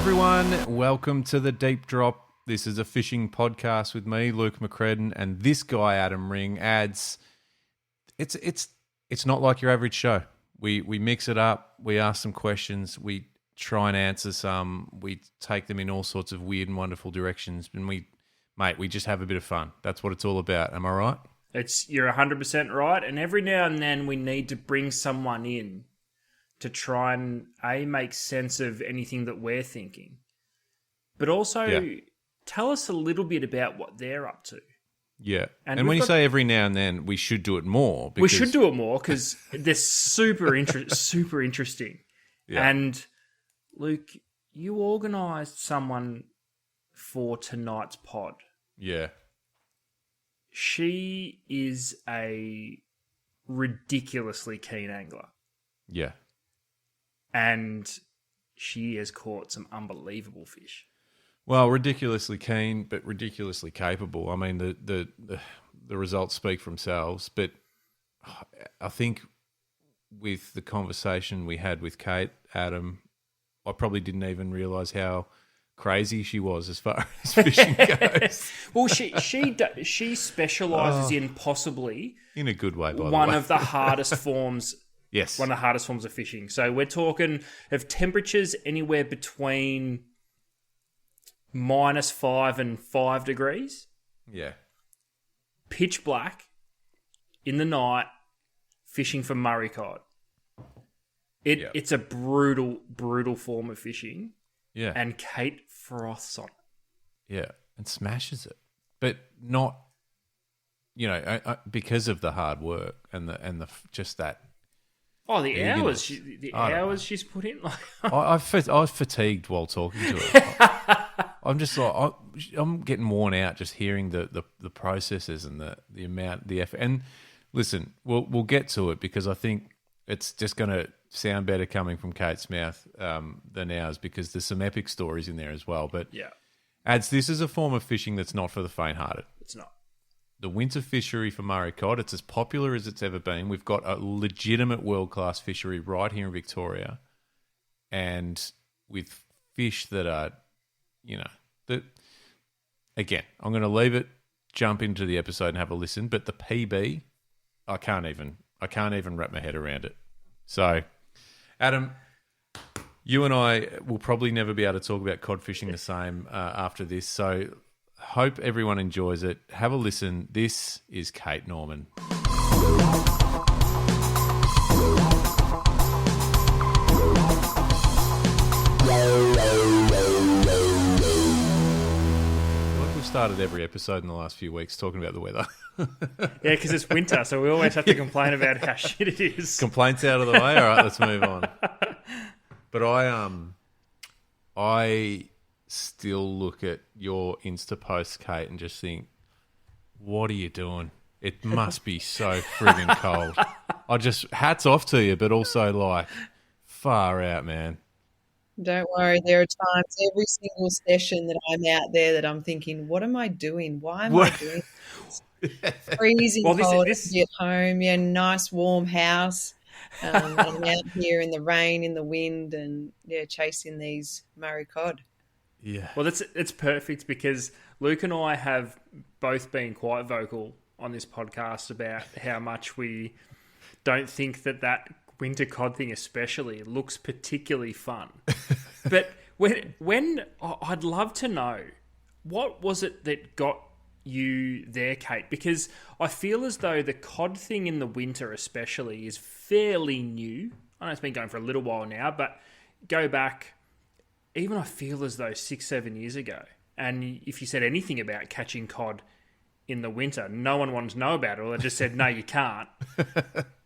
everyone. Welcome to the Deep Drop. This is a fishing podcast with me, Luke McCredden, and this guy, Adam Ring, adds. It's not like your average show. We mix it up. We ask some questions. We try and answer some. We take them in all sorts of weird and wonderful directions. And we just have a bit of fun. That's what it's all about. Am I right? You're 100% right. And every now and then we need to bring someone in to try and make sense of anything that we're thinking, but also tell us a little bit about what they're up to. Yeah, and when you say every now and then, we should do it more. We should do it more because they're super interesting. Yeah. And Luke, you organised someone for tonight's pod. Yeah. She is a ridiculously keen angler. Yeah. And she has caught some unbelievable fish. Well, ridiculously keen, but ridiculously capable. I mean, the results speak for themselves. But I think with the conversation we had with Kate, Adam, I probably didn't even realise how crazy she was as far as fishing goes. Well, she specialises in possibly, in a good way, by the way, one of the hardest forms. Yes. One of the hardest forms of fishing. So we're talking of temperatures anywhere between -5 and 5 degrees. Yeah. Pitch black in the night, fishing for Murray Cod. It's a brutal form of fishing. Yeah. And Kate froths on it. Yeah. And smashes it. But not, because of the hard work and the just that. Oh, the hours! She's put in. I was fatigued while talking to her. I'm just like I'm getting worn out just hearing the processes and the amount, the effort. And listen, we'll get to it because I think it's just going to sound better coming from Kate's mouth than ours because there's some epic stories in there as well. But this is a form of fishing that's not for the faint-hearted. It's not. The winter fishery for Murray Cod, it's as popular as it's ever been. We've got a legitimate world-class fishery right here in Victoria and with fish that are, again, I'm going to leave it, jump into the episode and have a listen, but the PB, I can't even wrap my head around it. So, Adam, you and I will probably never be able to talk about cod fishing the same after this, so hope everyone enjoys it. Have a listen. This is Kate Norman. We've started every episode in the last few weeks talking about the weather. Yeah, because it's winter, so we always have to complain about how shit it is. Complaints out of the way? All right, let's move on. But I still look at your Insta post, Kate, and just think, what are you doing? It must be so friggin' cold. Hats off to you, but also far out, man. Don't worry, there are times every single session that I'm out there that I'm thinking, what am I doing? Why am I doing this? Freezing cold at home, nice warm house. I'm out here in the rain, in the wind, and chasing these Murray Cod. Yeah. Well, it's perfect because Luke and I have both been quite vocal on this podcast about how much we don't think that winter cod thing especially looks particularly fun. But when I'd love to know, what was it that got you there, Kate? Because I feel as though the cod thing in the winter especially is fairly new. I know it's been going for a little while now, but go back... Even I feel as though 6-7 years ago, and if you said anything about catching cod in the winter, no one wanted to know about it. Or they just said, no, you can't.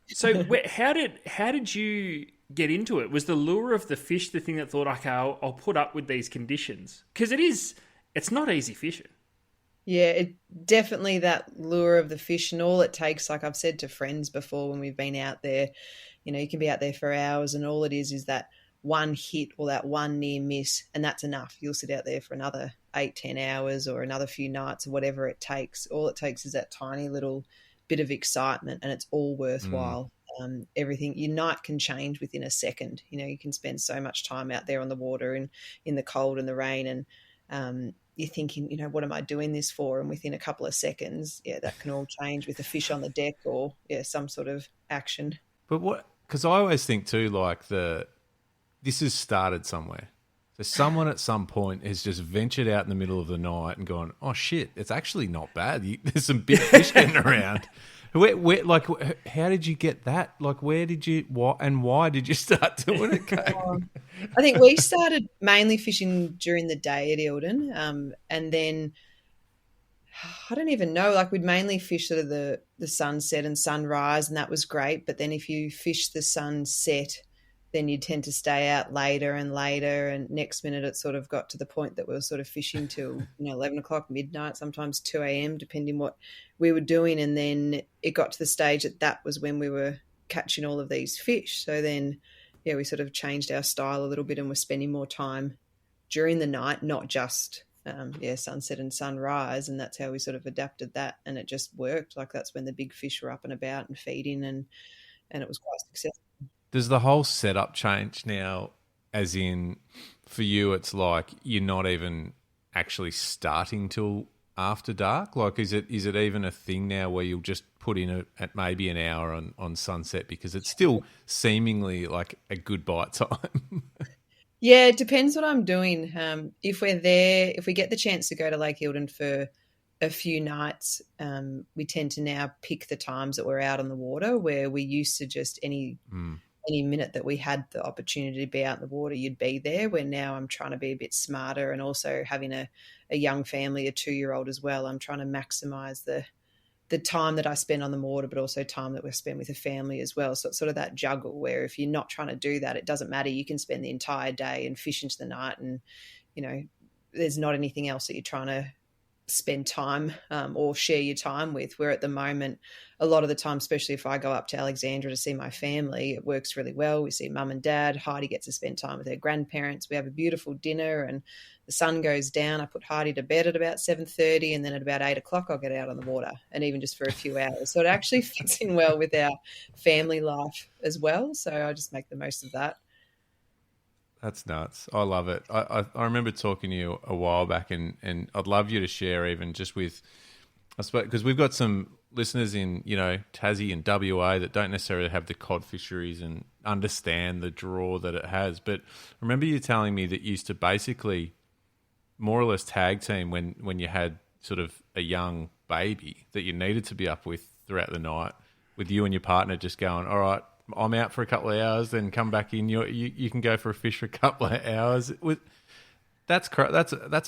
So how did you get into it? Was the lure of the fish the thing that thought, okay, I'll put up with these conditions? Because it's not easy fishing. Yeah, it definitely that lure of the fish, and all it takes, like I've said to friends before when we've been out there, you can be out there for hours and all it is that one hit or that one near miss, and that's enough. You'll sit out there for another 8-10 hours or another few nights or whatever it takes. All it takes is that tiny little bit of excitement, and it's all worthwhile. everything. Your night can change within a second. You know, you can spend so much time out there on the water and in the cold and the rain, and you're thinking, you know, what am I doing this for? And within a couple of seconds, that can all change with a fish on the deck or some sort of action. But because I always think too, like this has started somewhere. So someone at some point has just ventured out in the middle of the night and gone, oh shit, it's actually not bad. There's some big fish getting around. Like, how did you get that? Like, where did you, why did you start doing it, Kate? I think we started mainly fishing during the day at Eildon, and then I don't even know, like we'd mainly fish sort of the sunset and sunrise, and that was great. But then if you fish the sunset, then you tend to stay out later and later, and next minute it sort of got to the point that we were sort of fishing till 11 o'clock, midnight, sometimes 2 a.m, depending what we were doing. And then it got to the stage that was when we were catching all of these fish. So then, we sort of changed our style a little bit and we're spending more time during the night, not just, sunset and sunrise. And that's how we sort of adapted that. And it just worked. Like that's when the big fish were up and about and feeding, and it was quite successful. Does the whole setup change now, as in for you it's like you're not even actually starting till after dark? Like is it even a thing now where you'll just put in at maybe an hour on sunset because it's still seemingly like a good bite time? Yeah, it depends what I'm doing. If we're there, if we get the chance to go to Lake Eildon for a few nights, we tend to now pick the times that we're out on the water, where we used to just any minute that we had the opportunity to be out in the water, you'd be there, where now I'm trying to be a bit smarter, and also having a young family, a 2-year-old as well, I'm trying to maximise the time that I spend on the water, but also time that we spend with a family as well. So it's sort of that juggle where if you're not trying to do that, it doesn't matter. You can spend the entire day and fish into the night, and, there's not anything else that you're trying to spend time or share your time with. Where at the moment, a lot of the time, especially if I go up to Alexandra to see my family, it works really well. We see mum and dad. Heidi gets to spend time with her grandparents. We have a beautiful dinner, and the sun goes down. I put Heidi to bed at about 7:30, and then at about 8 o'clock I'll get out on the water, and even just for a few hours. So it actually fits in well with our family life as well. So I just make the most of that. That's nuts. I love it. I remember talking to you a while back, and I'd love you to share even just with, I suppose, because we've got some listeners in, Tassie and WA that don't necessarily have the cod fisheries and understand the draw that it has. But I remember you telling me that you used to basically more or less tag team when you had sort of a young baby that you needed to be up with throughout the night, with you and your partner just going, all right, I'm out for a couple of hours, then come back in. You can go for a fish for a couple of hours. That's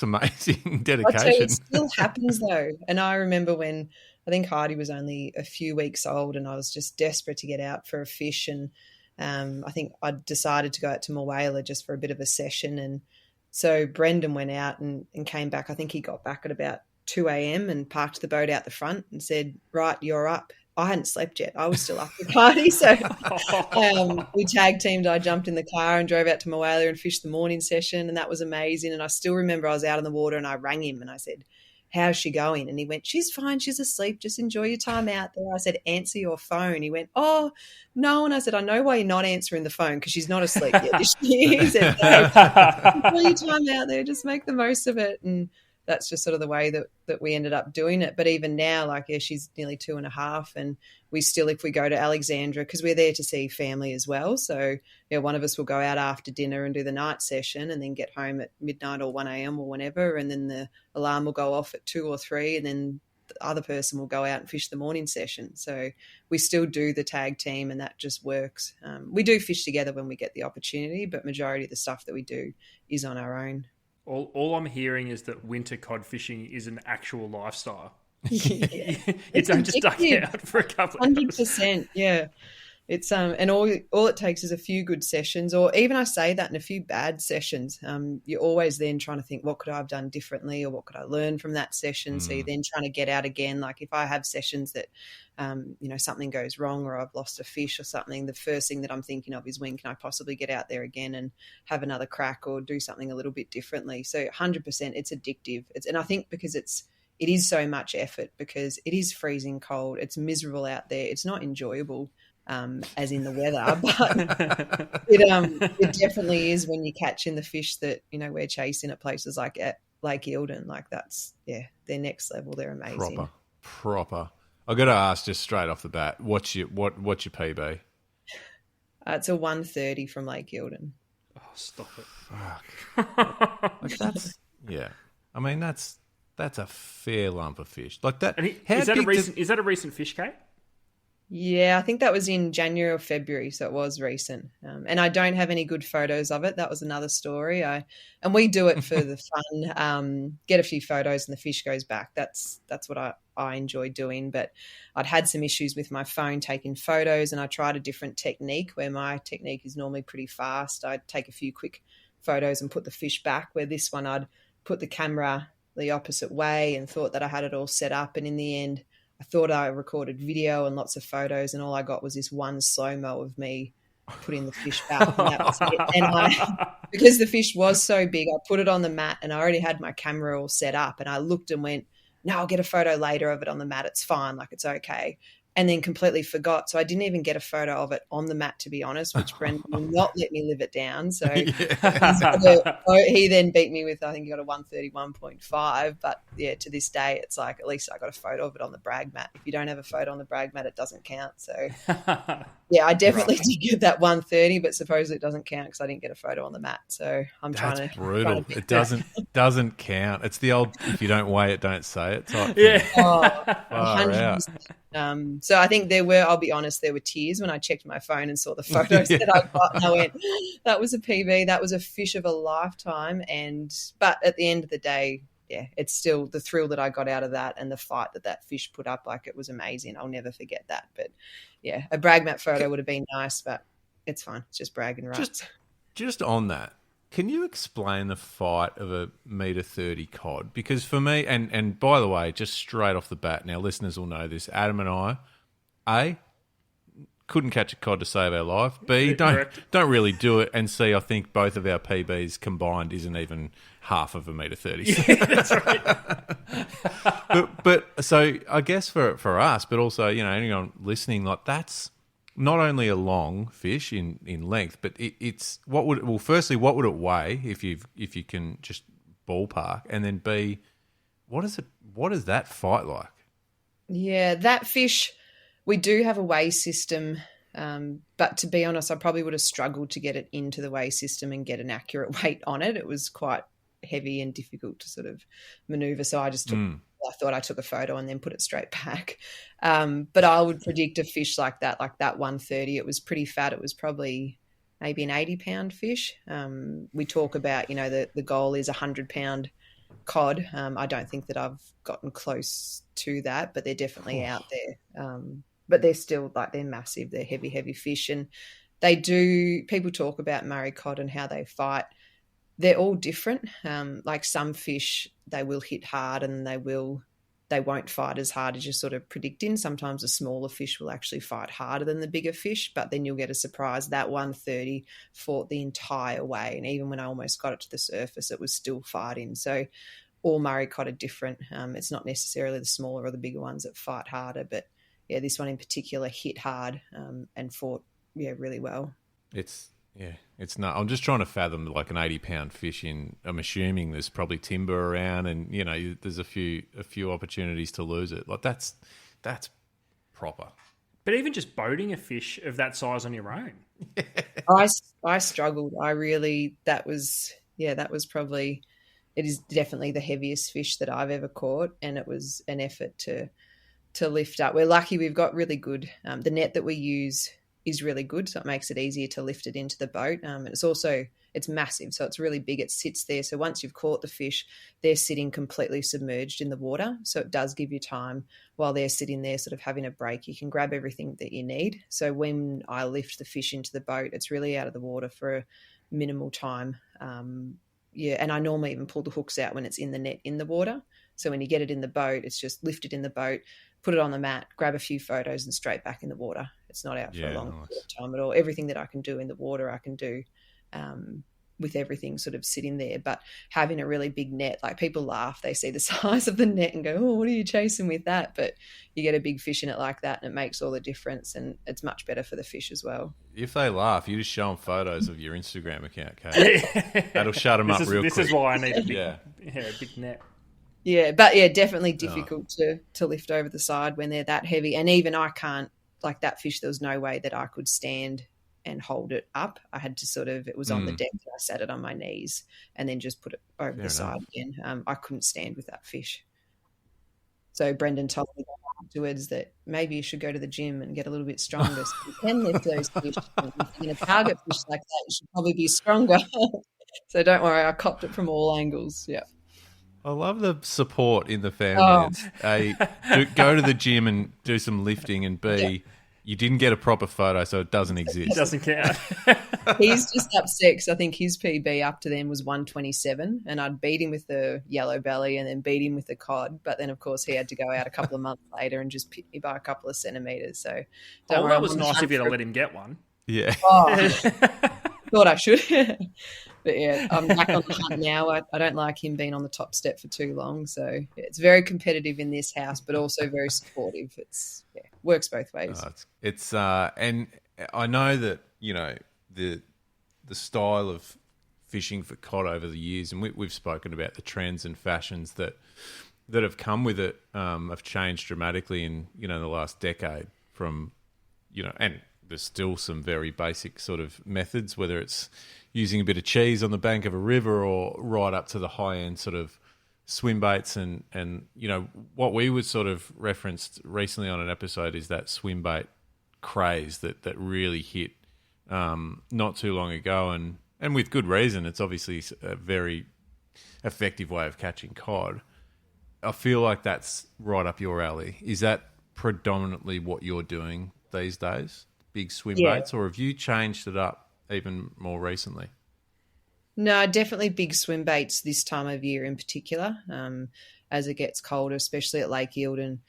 amazing dedication. I'll tell you, it still happens though. And I remember when I think Heidi was only a few weeks old, and I was just desperate to get out for a fish. And I think I decided to go out to Moala just for a bit of a session. And so Brendan went out and came back. I think he got back at about 2 a.m. and parked the boat out the front and said, right, you're up. I hadn't slept yet. I was still up with Heidi. So we tag teamed. I jumped in the car and drove out to Moala and fished the morning session, and that was amazing. And I still remember I was out on the water and I rang him and I said, how's she going? And he went, she's fine. She's asleep. Just enjoy your time out there. I said, answer your phone. He went, oh, no. And I said, I know why you're not answering the phone, because she's not asleep yet. He said, enjoy your time out there. Just make the most of it. And that's just sort of the way that we ended up doing it. But even now, she's nearly 2.5, and we still, if we go to Alexandra, because we're there to see family as well. So, one of us will go out after dinner and do the night session, and then get home at midnight or 1 a.m. or whenever. And then the alarm will go off at 2 or 3, and then the other person will go out and fish the morning session. So we still do the tag team, and that just works. We do fish together when we get the opportunity, but majority of the stuff that we do is on our own. All I'm hearing is that winter cod fishing is an actual lifestyle. Yeah. You don't just duck out for a couple of 100%, yeah. It's and all it takes is a few good sessions, or even I say that in a few bad sessions. You're always then trying to think, what could I have done differently, or what could I learn from that session? So you're then trying to get out again. Like if I have sessions that, something goes wrong, or I've lost a fish or something, the first thing that I'm thinking of is, when can I possibly get out there again and have another crack or do something a little bit differently? So 100%, it's addictive. And I think because it is so much effort, because it is freezing cold, it's miserable out there, it's not enjoyable. as in the weather, but it definitely is when you're catching the fish that, you know, we're chasing at places like at Lake Eildon. Like that's, they're next level. They're amazing. Proper. I got to ask just straight off the bat, what's your PB? It's a 130 from Lake Eildon. Oh, stop it! Fuck. Like that's I mean that's a fair lump of fish. Like that. Is that a recent fish, Kate? Yeah, I think that was in January or February, so it was recent. And I don't have any good photos of it. That was another story. And we do it for the fun. Get a few photos and the fish goes back. That's what I enjoy doing. But I'd had some issues with my phone taking photos, and I tried a different technique where my technique is normally pretty fast. I'd take a few quick photos and put the fish back, where this one I'd put the camera the opposite way and thought that I had it all set up. And in the end, I thought I recorded video and lots of photos, and all I got was this one slow-mo of me putting the fish back. And that was it. And because the fish was so big, I put it on the mat, and I already had my camera all set up, and I looked and went, no, I'll get a photo later of it on the mat. It's fine. Like, it's okay. And then completely forgot. So I didn't even get a photo of it on the mat, to be honest, which Brendan will not let me live it down. So he then beat me with, I think he got a 131.5. But yeah, to this day, it's like, at least I got a photo of it on the brag mat. If you don't have a photo on the brag mat, it doesn't count. So yeah, I definitely did get that 130, but supposedly it doesn't count because I didn't get a photo on the mat. So That's brutal. It doesn't count. It's the old, if you don't weigh it, don't say it type thing. Yeah. 100%. So I think I'll be honest, there were tears when I checked my phone and saw the photos that I got, and I went, that was a PB, that was a fish of a lifetime. But at the end of the day, yeah, it's still the thrill that I got out of that, and the fight that fish put up. Like, it was amazing. I'll never forget that. But yeah, a brag mat photo would have been nice, but it's fine. It's just bragging rights. Just on that, can you explain the fight of a 1.30 metre cod? Because for me, and by the way, just straight off the bat, now listeners will know this, Adam and I, A, couldn't catch a cod to save our life. B, don't really do it. And C, I think both of our PBs combined isn't even half of a 1.30 metre. Yeah, that's right. but so I guess for us, but also, you know, anyone listening, like, that's not only a long fish in length, but it's firstly, what would it weigh if you can just ballpark, and then B, what is that fight like? Yeah, that fish, we do have a weigh system, but to be honest, I probably would have struggled to get it into the weigh system and get an accurate weight on it. It was quite heavy and difficult to sort of maneuver, so I just I thought I took a photo and then put it straight back. But I would predict a fish like that 130, it was pretty fat. It was probably maybe an 80-pound fish. We talk about, you know, the goal is 100-pound cod. I don't think that I've gotten close to that, but they're definitely out there. But they're still, like, they're massive. They're heavy, heavy fish. And people talk about Murray cod and how they fight. They're all different. Like, some fish, they will hit hard and they won't fight as hard as you're sort of predicting. Sometimes a smaller fish will actually fight harder than the bigger fish, but then you'll get a surprise. That 130 fought the entire way, and even when I almost got it to the surface, it was still fighting. So all Murray cod are different. It's not necessarily the smaller or the bigger ones that fight harder, but yeah, this one in particular hit hard and fought really well. It's not. I'm just trying to fathom, like, an 80-pound fish I'm assuming there's probably timber around, and, you know, there's a few opportunities to lose it. Like, that's proper. But even just boating a fish of that size on your own. I struggled. That was probably, it is definitely the heaviest fish that I've ever caught, and it was an effort to lift up. We're lucky we've got really good, the net that we use is really good, so it makes it easier to lift it into the boat. And it's massive, so it's really big. It sits there, so once you've caught the fish, they're sitting completely submerged in the water, so it does give you time while they're sitting there sort of having a break. You can grab everything that you need. So when I lift the fish into the boat, it's really out of the water for a minimal time. And I normally even pull the hooks out when it's in the net in the water. So when you get it in the boat, it's just lift it in the boat, put it on the mat, grab a few photos, and straight back in the water. It's not out for a long time at all. Everything that I can do in the water, I can do with everything sort of sitting there. But having a really big net, like people laugh, they see the size of the net and go, oh, what are you chasing with that? But you get a big fish in it like that and it makes all the difference, and it's much better for the fish as well. If they laugh, you just show them photos of your Instagram account, Kate. That'll shut them up real quick. This is why I need a big net. Yeah, but yeah, definitely difficult to lift over the side when they're that heavy. And even I can't, like that fish, there was no way that I could stand and hold it up. I had to it was on the deck, I sat it on my knees and then just put it over the side again. I couldn't stand with that fish. So Brendan told me afterwards that maybe you should go to the gym and get a little bit stronger so you can lift those fish. If you're going to target fish like that, you should probably be stronger. So don't worry, I copped it from all angles. Yeah. I love the support in the family. It's go to the gym and do some lifting, and B, you didn't get a proper photo, so it doesn't exist. It doesn't count. He's just upset because I think his PB up to then was 127, and I'd beat him with the yellow belly and then beat him with the cod. But then, of course, he had to go out a couple of months later and just pick me by a couple of centimetres. So that was nice of you to let him get one. Yeah. Thought I should. But yeah, I'm back on the hunt now. I don't like him being on the top step for too long. So it's very competitive in this house, but also very supportive. It's works both ways. It's and I know that, you know, the style of fishing for cod over the years, and we've spoken about the trends and fashions that have come with it, have changed dramatically in, you know, the last decade from, you know, and there's still some very basic sort of methods, whether it's using a bit of cheese on the bank of a river or right up to the high-end sort of swim baits. And you know, what we was sort of referenced recently on an episode is that swim bait craze that really hit not too long ago. And with good reason. It's obviously a very effective way of catching cod. I feel like that's right up your alley. Is that predominantly what you're doing these days? Big swim baits, or have you changed it up even more recently? No, definitely big swim baits this time of year in particular. As it gets colder, especially at Lake Eildon,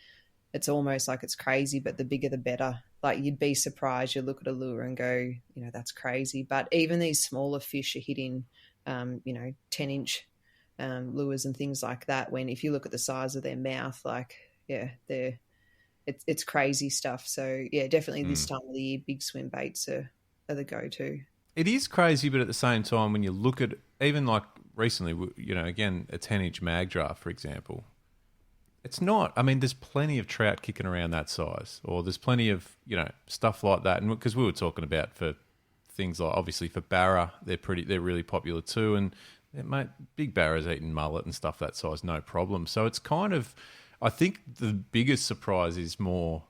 it's almost like it's crazy, but the bigger the better. Like you'd be surprised, you look at a lure and go, you know, that's crazy. But even these smaller fish are hitting, 10-inch lures and things like that. When if you look at the size of their mouth, like, it's crazy stuff. So yeah, definitely this time of the year, big swim baits are the go-to. It is crazy, but at the same time, when you look at even like recently, you know, again, a 10-inch mag draft, for example, it's not. I mean, there's plenty of trout kicking around that size, or there's plenty of, you know, stuff like that. And because we were talking about for things like, obviously for barra, they're really popular too. And big barras eating mullet and stuff that size, no problem. So it's kind of, I think the biggest surprise is more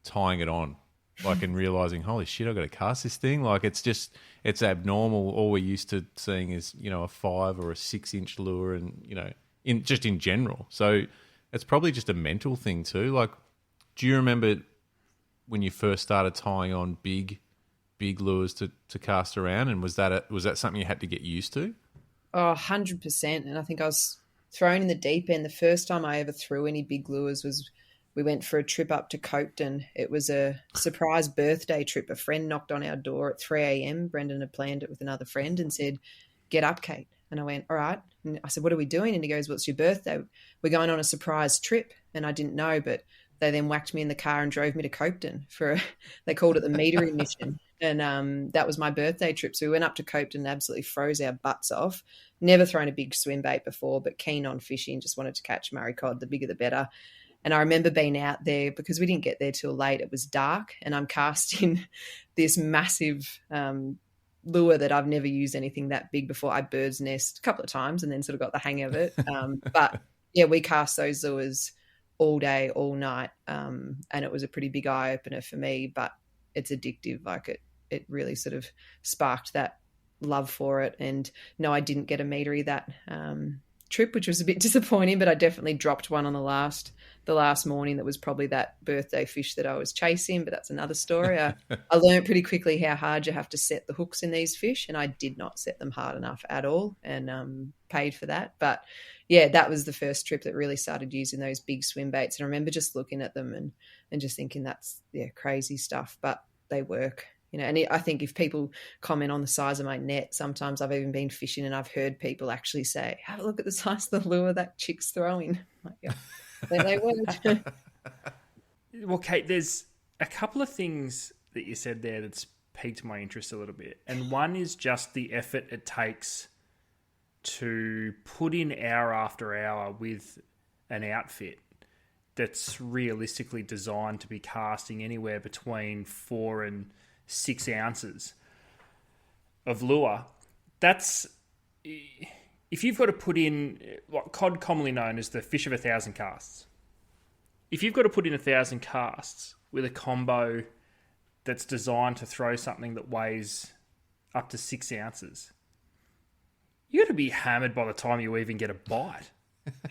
tying it on, like, and realizing, holy shit, I've got to cast this thing. Like, it's abnormal. All we're used to seeing is, you know, a 5 or a 6-inch lure, and, you know, in general. So it's probably just a mental thing too. Like, do you remember when you first started tying on big lures to cast around, and was that something you had to get used to? Oh, 100%. And I think I was thrown in the deep end. The first time I ever threw any big lures was we went for a trip up to Copeton. It was a surprise birthday trip. A friend knocked on our door at 3 a.m. Brendan had planned it with another friend and said, "Get up, Kate." And I went, "All right." And I said, "What are we doing?" And he goes, "Well, it's your birthday. We're going on a surprise trip." And I didn't know, but they then whacked me in the car and drove me to Copeton they called it the metering mission. And that was my birthday trip. So we went up to Copeton and absolutely froze our butts off. Never thrown a big swim bait before, but keen on fishing, just wanted to catch Murray Cod, the bigger the better. And I remember being out there because we didn't get there till late. It was dark, and I'm casting this massive lure that I've never used anything that big before. I bird's nest a couple of times and then sort of got the hang of it. But yeah, we cast those lures all day, all night. And it was a pretty big eye opener for me, but it's addictive. Like it really sort of sparked that love for it. And no, I didn't get a metery that trip, which was a bit disappointing, but I definitely dropped one on the last morning that was probably that birthday fish that I was chasing, but that's another story. I learned pretty quickly how hard you have to set the hooks in these fish, and I did not set them hard enough at all, and paid for that. But yeah, that was the first trip that really started using those big swim baits. And I remember just looking at them and just thinking that's crazy stuff, but they work. And I think if people comment on the size of my net, sometimes I've even been fishing and I've heard people actually say, have a look at the size of the lure that chick's throwing. Like, yeah, they would. Well, Kate, there's a couple of things that you said there that's piqued my interest a little bit. And one is just the effort it takes to put in hour after hour with an outfit that's realistically designed to be casting anywhere between 4 and 6 ounces of lure. That's, if you've got to put in what cod commonly known as the fish of 1,000 casts. If you've got to put in 1,000 casts with a combo that's designed to throw something that weighs up to 6 ounces, you got to be hammered by the time you even get a bite.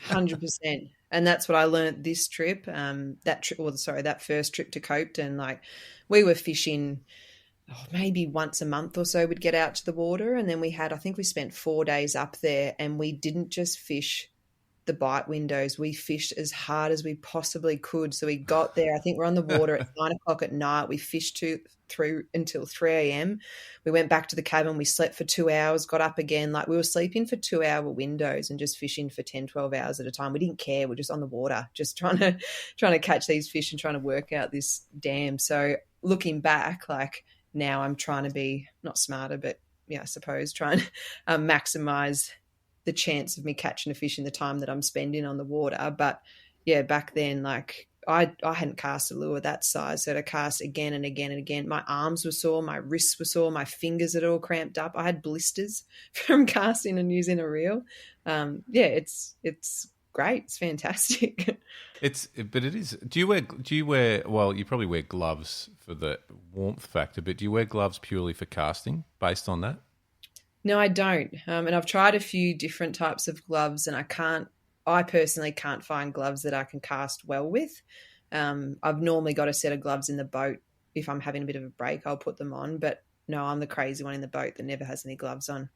100%. And that's what I learned this trip. That first trip to Copedon. Like, we were fishing maybe once a month or so. We'd get out to the water, and then I think we spent 4 days up there, and we didn't just fish the bite windows. We fished as hard as we possibly could. So we got there. I think we're on the water at 9 o'clock at night. We fished through until 3 a.m. We went back to the cabin. We slept for 2 hours, got up again. Like, we were sleeping for 2-hour windows and just fishing for 10, 12 hours at a time. We didn't care. We're just on the water, just trying to catch these fish and trying to work out this dam. So looking back, like, now I'm trying to be not smarter, but yeah, I suppose trying to maximize the chance of me catching a fish in the time that I'm spending on the water. But yeah, back then, like, I hadn't cast a lure that size, so to cast again and again and again. My arms were sore, my wrists were sore, my fingers had all cramped up. I had blisters from casting and using a reel. It's great. It's fantastic. But it is. Do you wear? Well, you probably wear gloves for the warmth factor, but do you wear gloves purely for casting based on that? No, I don't. And I've tried a few different types of gloves, and I personally can't find gloves that I can cast well with. I've normally got a set of gloves in the boat. If I'm having a bit of a break, I'll put them on. But no, I'm the crazy one in the boat that never has any gloves on.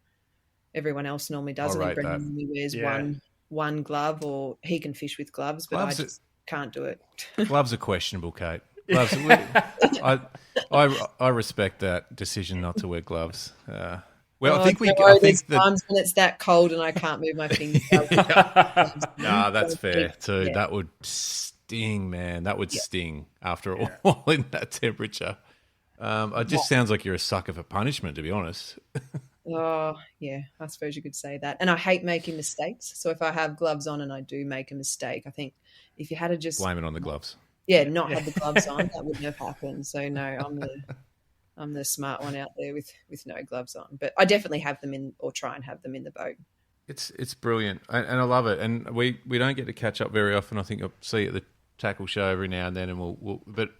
Everyone else normally does. I think Brendan only wears one glove, or he can fish with gloves, but I just can't do it. Gloves are questionable, Kate. Gloves. I respect that decision not to wear gloves. Well, I think times when it's that cold and I can't move my fingers. No, that's fair too. Yeah. That would sting, man. That would sting after all in that temperature. It just sounds like you're a sucker for punishment, to be honest. Oh, yeah, I suppose you could say that. And I hate making mistakes. So if I have gloves on and I do make a mistake, I think if you had to just blame it on the gloves. Yeah, not have the gloves on, that wouldn't have happened. So no, I'm the smart one out there with no gloves on. But I definitely have them in, or try and have them in the boat. It's brilliant, and I love it. And we don't get to catch up very often. I think I'll see you at the tackle show every now and then, and we'll. But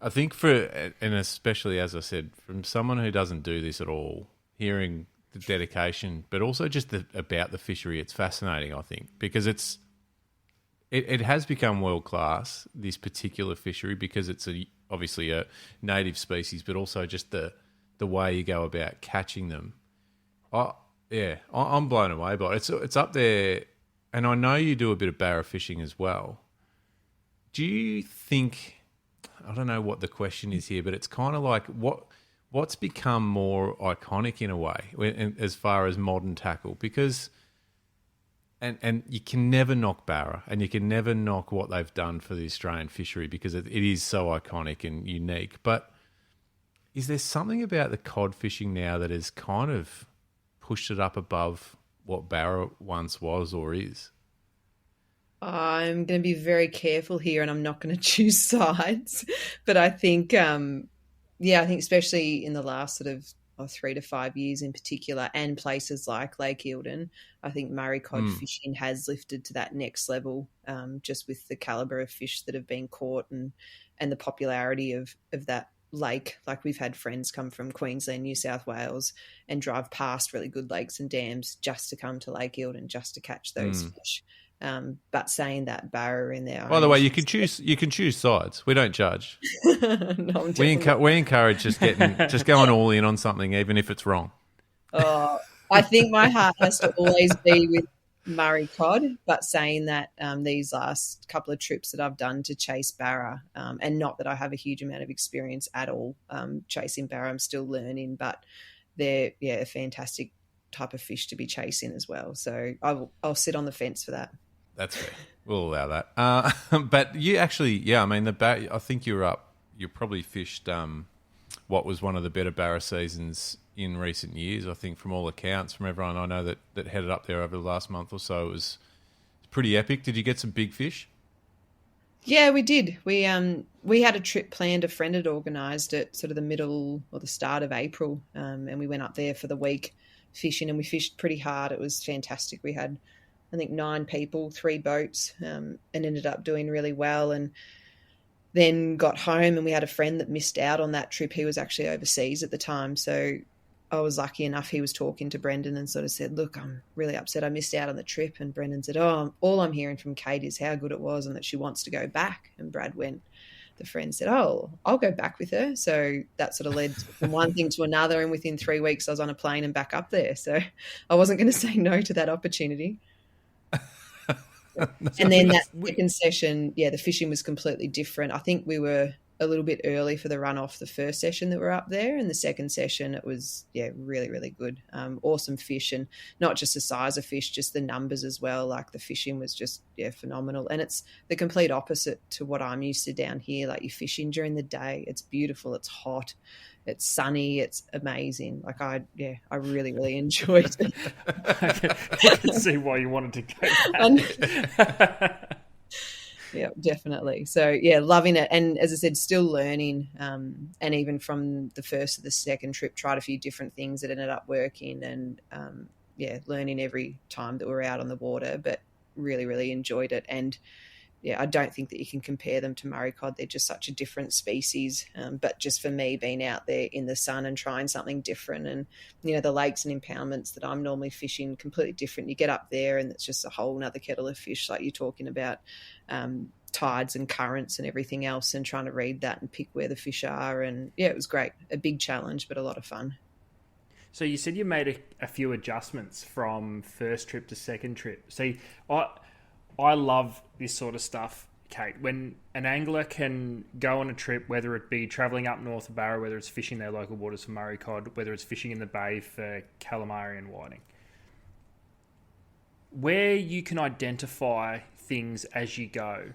I think and especially, as I said, from someone who doesn't do this at all, hearing the dedication, but also just about the fishery, it's fascinating. I think because it has become world class, this particular fishery, because it's obviously a native species, but also just the way you go about catching them. I'm blown away by it. It's up there, and I know you do a bit of barra fishing as well. Do you think, I don't know what the question is here, but it's kind of like what's become more iconic in a way as far as modern tackle? Because and you can never knock barra, and you can never knock what they've done for the Australian fishery, because it is so iconic and unique. But is there something about the cod fishing now that has kind of pushed it up above what barra once was or is? I'm going to be very careful here, and I'm not going to choose sides. But I think, I think especially in the last sort of 3 to 5 years in particular, and places like Lake Eildon, I think Murray Cod fishing has lifted to that next level, just with the calibre of fish that have been caught and the popularity of that lake. Like, we've had friends come from Queensland, New South Wales, and drive past really good lakes and dams just to come to Lake Eildon just to catch those fish. But saying that, barra in there. By the way, you can choose sides. We don't judge. No, we encourage just going all in on something, even if it's wrong. I think my heart has to always be Murray Cod, but saying that these last couple of trips that I've done to chase barra, and not that I have a huge amount of experience at all chasing barra, I'm still learning, but they're a fantastic type of fish to be chasing as well. So I'll sit on the fence for that. That's fair. We'll allow that. But you actually, I mean, I think you probably fished what was one of the better barra seasons in recent years, I think, from all accounts, from everyone I know that headed up there over the last month or so. It was pretty epic. Did you get some big fish? Yeah, we did. We had a trip planned. A friend had organised it sort of the middle or the start of April, and we went up there for the week fishing, and we fished pretty hard. It was fantastic. We had, I think, 9 people, 3 boats, and ended up doing really well. And then got home, and we had a friend that missed out on that trip. He was actually overseas at the time, so I was lucky enough. He was talking to Brendan and sort of said, look, I'm really upset I missed out on the trip. And Brendan said, all I'm hearing from Kate is how good it was and that she wants to go back. And the friend said, I'll go back with her. So that sort of led from one thing to another. And within 3 weeks, I was on a plane and back up there. So I wasn't going to say no to that opportunity. And then that second session, the fishing was completely different. I think we were a little bit early for the runoff the first session that we're up there, and the second session it was really, really good. Awesome fish, and not just the size of fish, just the numbers as well. Like the fishing was just phenomenal, and it's the complete opposite to what I'm used to down here. Like you're fishing during the day, it's beautiful, it's hot, it's sunny, it's amazing. Like I really, really enjoyed it. I can see why you wanted to go back. Yeah, definitely. So, loving it. And as I said, still learning. And even from the first to the second trip, tried a few different things that ended up working, and, learning every time that we're out on the water, but really, really enjoyed it. And, I don't think that you can compare them to Murray Cod. They're just such a different species. But just for me, being out there in the sun and trying something different, and, the lakes and impoundments that I'm normally fishing, completely different. You get up there and it's just a whole nother kettle of fish, like you're talking about tides and currents and everything else, and trying to read that and pick where the fish are. And, it was great. A big challenge, but a lot of fun. So you said you made a few adjustments from first trip to second trip. See, I love this sort of stuff, Kate. When an angler can go on a trip, whether it be travelling up north of Barra, whether it's fishing their local waters for Murray Cod, whether it's fishing in the bay for calamari and whiting, where you can identify things as you go,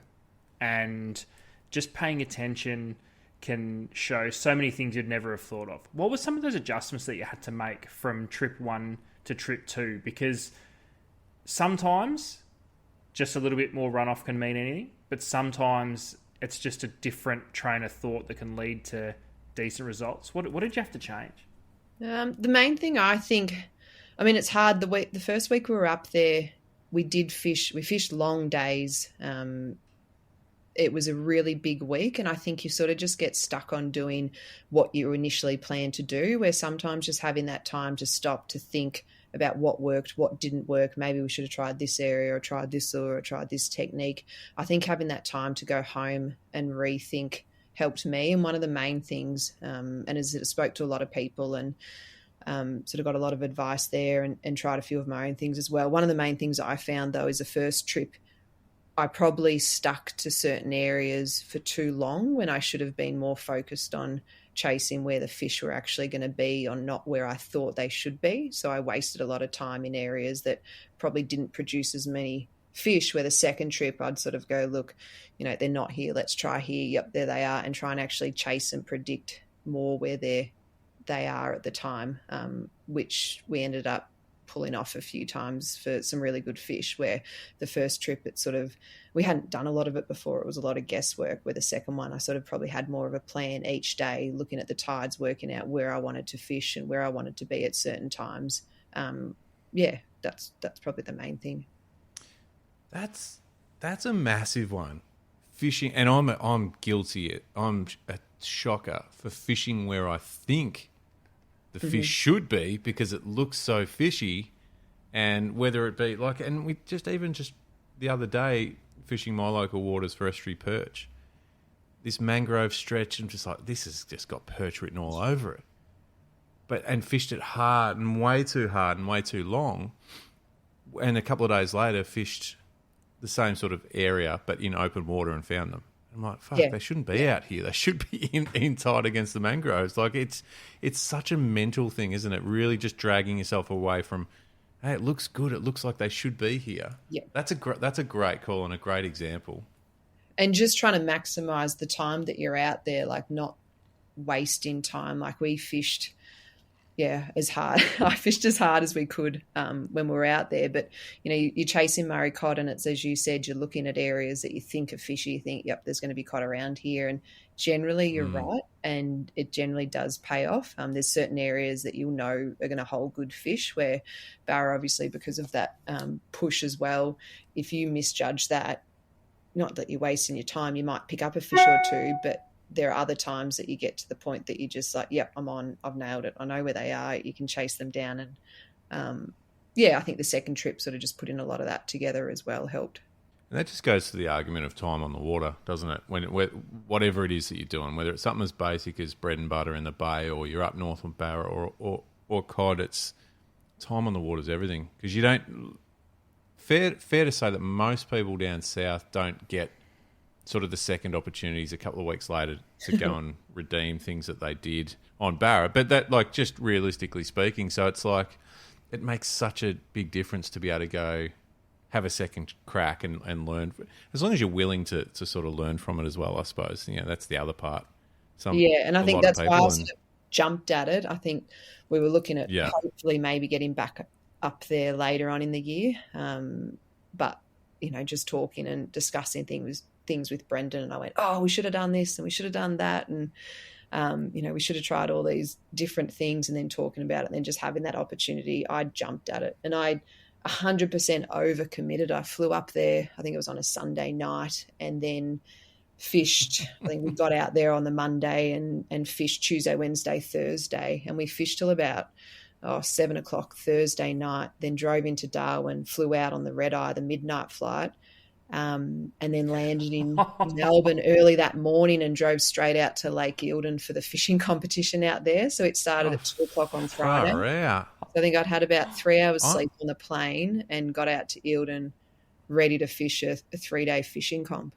and just paying attention can show so many things you'd never have thought of. What were some of those adjustments that you had to make from trip 1 to trip 2? Because sometimes just a little bit more runoff can mean anything, but sometimes it's just a different train of thought that can lead to decent results. What did you have to change? The main thing, I think, it's hard. The first week we were up there, we fished long days. It was a really big week, and I think you sort of just get stuck on doing what you initially planned to do, where sometimes just having that time to stop to think about what worked, what didn't work. Maybe we should have tried this area or tried this or tried this technique. I think having that time to go home and rethink helped me. And one of the main things, and as I spoke to a lot of people and sort of got a lot of advice there, and tried a few of my own things as well. One of the main things I found, though, is the first trip, I probably stuck to certain areas for too long when I should have been more focused on chasing where the fish were actually going to be, or not where I thought they should be. So I wasted a lot of time in areas that probably didn't produce as many fish, where the second trip I'd sort of go, look, they're not here, let's try here, yep, there they are, and try and actually chase and predict more where they are at the time, which we ended up pulling off a few times for some really good fish, where the first trip we hadn't done a lot of it before. It was a lot of guesswork, where the second one I sort of probably had more of a plan each day, looking at the tides, working out where I wanted to fish and where I wanted to be at certain times. That's probably the main thing. That's a massive one. Fishing, and I'm guilty. I'm a shocker for fishing where I think the fish should be, because it looks so fishy. And whether it be and we just the other day fishing my local waters for estuary perch, this mangrove stretch, I'm just like, this has just got perch written all over it. And fished it hard and way too long. and a couple of days later fished the same sort of area but in open water and found them. I'm like, fuck, they shouldn't be out here. They should be in tight against the mangroves. Like it's such a mental thing, isn't it? Really just dragging yourself away from, hey, it looks good. It looks like they should be here. Yeah. That's a great call and a great example. And just trying to maximise the time that you're out there, like not wasting time. Like we fished, as hard. I fished as hard as we could when we were out there. But, you're chasing Murray Cod and it's, as you said, you're looking at areas that you think are fishy. You think, yep, there's going to be cod around here. And generally you're right, and it generally does pay off. There's certain areas that you'll know are going to hold good fish, where Barra, obviously, because of that push as well, if you misjudge that, not that you're wasting your time, you might pick up a fish or two, but there are other times that you get to the point that you're just like, yep, I'm on, I've nailed it. I know where they are. You can chase them down. And I think the second trip sort of just putting a lot of that together as well helped. And that just goes to the argument of time on the water, doesn't it? Whatever it is that you're doing, whether it's something as basic as bread and butter in the bay, or you're up north on Barra or cod, it's time on the water is everything. Because you don't, fair to say that most people down south don't get sort of the second opportunities a couple of weeks later to go and redeem things that they did on Barra. But that, like, just realistically speaking, so it's like it makes such a big difference to be able to go have a second crack and learn. As long as you're willing to sort of learn from it as well, I suppose. That's the other part. And I think that's why I sort of jumped at it. I think we were looking at hopefully maybe getting back up there later on in the year. But, just talking and discussing things with Brendan, and I went, we should have done this and we should have done that, and we should have tried all these different things, and then talking about it and then just having that opportunity, I jumped at it, and I 100% overcommitted. I flew up there, I think it was on a Sunday night, and then fished. I think we got out there on the Monday and fished Tuesday, Wednesday, Thursday, and we fished till about 7 o'clock Thursday night, then drove into Darwin, flew out on the red eye, the midnight flight, and then landed in Melbourne early that morning and drove straight out to Lake Eildon for the fishing competition out there. So it started at 2 o'clock on Friday. So I think I'd had about 3 hours sleep on the plane and got out to Eildon ready to fish a 3-day fishing comp,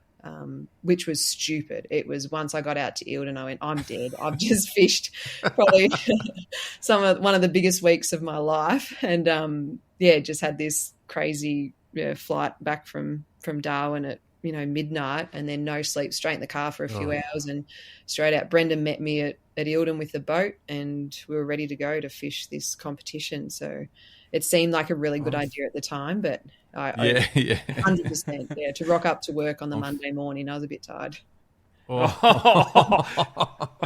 which was stupid. It was, once I got out to Eildon, I went, I'm dead. I've just fished probably one of the biggest weeks of my life, and just had this crazy flight back from Darwin at midnight, and then no sleep, straight in the car for a few hours and straight out. Brendan met me at Eildon with the boat, and we were ready to go to fish this competition. So it seemed like a really good idea at the time, but I 100%, to rock up to work on the Monday morning, I was a bit tired. I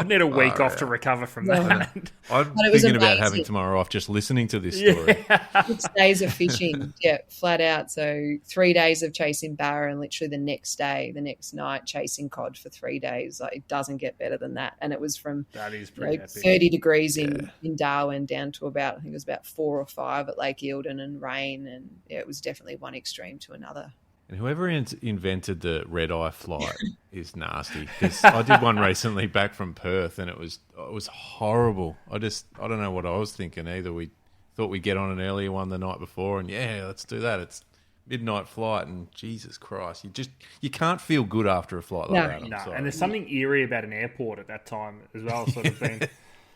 need a week off to recover from that. I'm thinking about having tomorrow off just listening to this story. 6 days of fishing, flat out. So 3 days of chasing Barra, and literally the next night, chasing cod for 3 days. Like, it doesn't get better than that. And it was from that is pretty epic. 30 degrees in Darwin down to about, I think it was about 4 or 5 at Lake Eildon, and rain. And it was definitely one extreme to another. And whoever invented the red eye flight is nasty. Because I did one recently back from Perth, and it was horrible. I don't know what I was thinking either. We thought we'd get on an earlier one the night before, and let's do that. It's midnight flight, and Jesus Christ, you can't feel good after a flight like that. No, and there's something eerie about an airport at that time as well. Sort of being.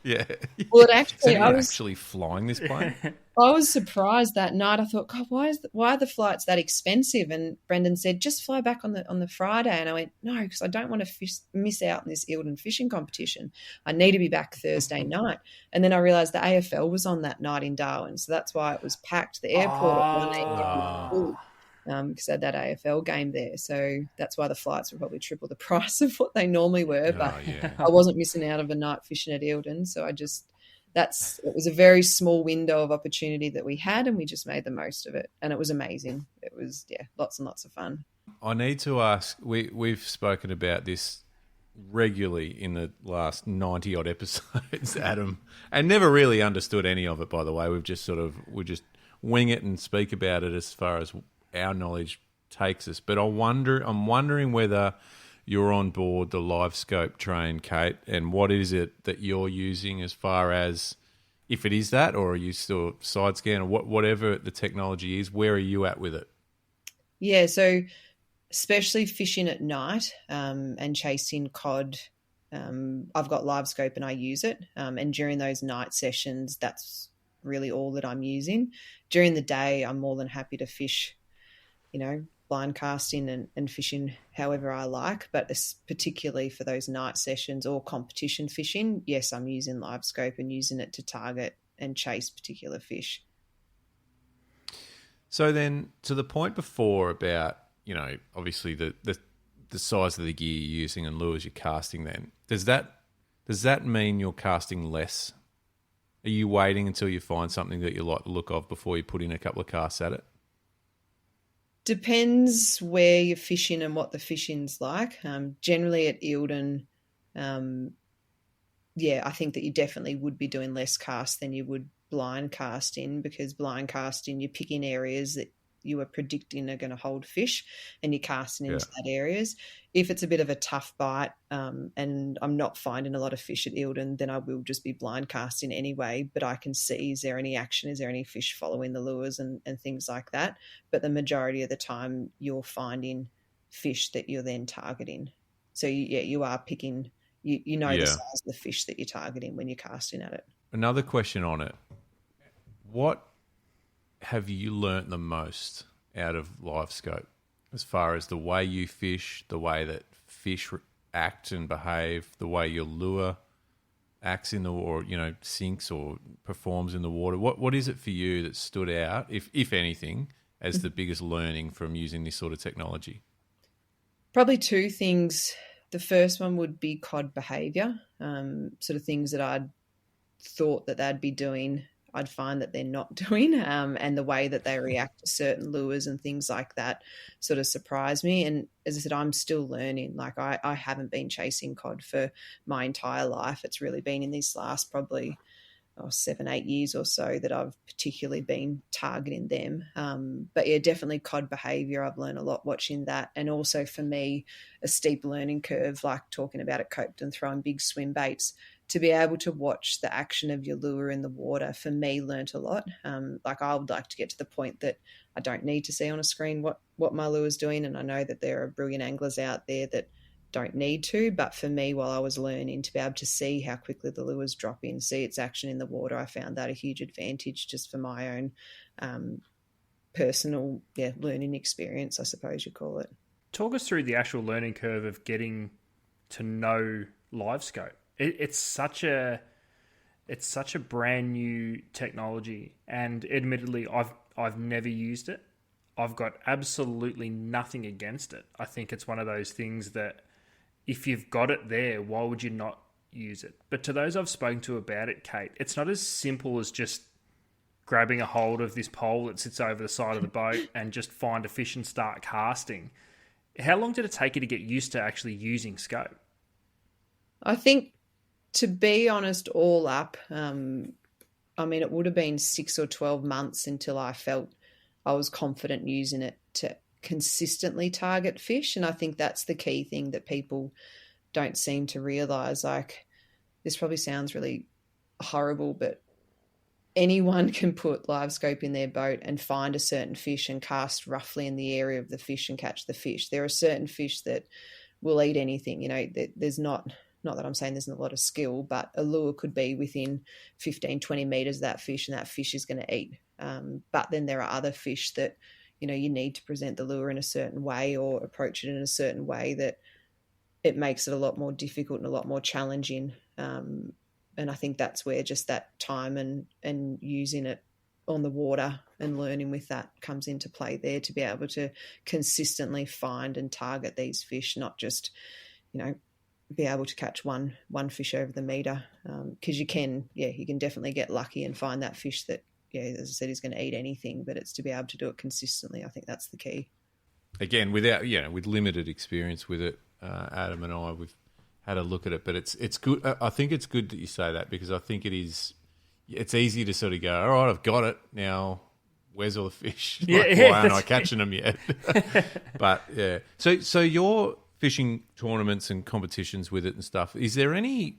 Yeah. Well, I was actually flying this plane. I was surprised that night. I thought, God, why are the flights that expensive? And Brendan said, just fly back on the Friday. And I went, no, because I don't want to miss out on this Eildon fishing competition. I need to be back Thursday night. And then I realised the AFL was on that night in Darwin, so that's why it was packed. The airport at 1 a.m. was full. Because they had that AFL game there. So that's why the flights were probably triple the price of what they normally were. But I wasn't missing out of a night fishing at Eildon. So it was a very small window of opportunity that we had, and we just made the most of it. And it was amazing. It was, lots and lots of fun. I need to ask, we've spoken about this regularly in the last 90-odd episodes, Adam, and never really understood any of it, by the way. We just wing it and speak about it as far as our knowledge takes us. But I'm wondering whether you're on board the live scope train, Kate, and what is it that you're using as far as if it is that, or are you still side scan, or whatever the technology is? Where are you at with it? Yeah, so especially fishing at night and chasing cod, I've got live scope and I use it. And during those night sessions, that's really all that I'm using. During the day, I'm more than happy to fish, blind casting and fishing however I like. But particularly for those night sessions or competition fishing, yes, I'm using live scope and using it to target and chase particular fish. So then, to the point before about, obviously the size of the gear you're using and lures you're casting, then does that mean you're casting less? Are you waiting until you find something that you like the look of before you put in a couple of casts at it? Depends where you're fishing and what the fishing's like. Generally at Eildon, I think that you definitely would be doing less casts than you would blind casting, because blind casting, you're picking areas that you are predicting are going to hold fish and you're casting into that areas. If it's a bit of a tough bite and I'm not finding a lot of fish at Eildon, then I will just be blind casting anyway, but I can see, is there any action? Is there any fish following the lures and things like that? But the majority of the time you're finding fish that you're then targeting. So you are picking, the size of the fish that you're targeting when you're casting at it. Another question on it. What have you learnt the most out of live scope as far as the way you fish, the way that fish act and behave, the way your lure acts in the, or sinks or performs in the water? What is it for you that stood out, if anything, as the biggest learning from using this sort of technology? Probably two things. The first one would be cod behaviour, sort of things that I'd thought that they'd be doing, I'd find that they're not doing, and the way that they react to certain lures and things like that sort of surprised me. And as I said, I'm still learning. Like I haven't been chasing cod for my entire life. It's really been in this last probably 7-8 years or so that I've particularly been targeting them. But yeah, definitely cod behaviour. I've learned a lot watching that. And also for me, a steep learning curve, like talking about at Copeton, throwing big swim baits, to be able to watch the action of your lure in the water, for me, learnt a lot. Like I would like to get to the point that I don't need to see on a screen what my lure's doing. And I know that there are brilliant anglers out there that don't need to. But for me, while I was learning, to be able to see how quickly the lure's dropping, see its action in the water, I found that a huge advantage just for my own personal learning experience, I suppose you call it. Talk us through the actual learning curve of getting to know live scope. It's such a brand new technology, and admittedly, I've never used it. I've got absolutely nothing against it. I think it's one of those things that if you've got it there, why would you not use it? But to those I've spoken to about it, Kate, it's not as simple as just grabbing a hold of this pole that sits over the side of the boat and just find a fish and start casting. How long did it take you to get used to actually using scope? I think, to be honest, all up, it would have been 6 or 12 months until I felt I was confident using it to consistently target fish. And I think that's the key thing that people don't seem to realise. Like, this probably sounds really horrible, but anyone can put live scope in their boat and find a certain fish and cast roughly in the area of the fish and catch the fish. There are certain fish that will eat anything. There's not that I'm saying there's not a lot of skill, but a lure could be within 15, 20 metres of that fish, and that fish is going to eat. But then there are other fish that, you need to present the lure in a certain way or approach it in a certain way that it makes it a lot more difficult and a lot more challenging. And I think that's where just that time and using it on the water and learning with that comes into play there, to be able to consistently find and target these fish, not just, be able to catch one fish over the meter, because you can definitely get lucky and find that fish that, as I said, is going to eat anything, but it's to be able to do it consistently. I think that's the key. Again, with limited experience with it, Adam and I, we've had a look at it, but it's good. I think it's good that you say that, because I think it's easy to sort of go, all right, I've got it now. Where's all the fish? Why aren't I catching them yet? But yeah, so you're fishing tournaments and competitions with it and stuff. Is there any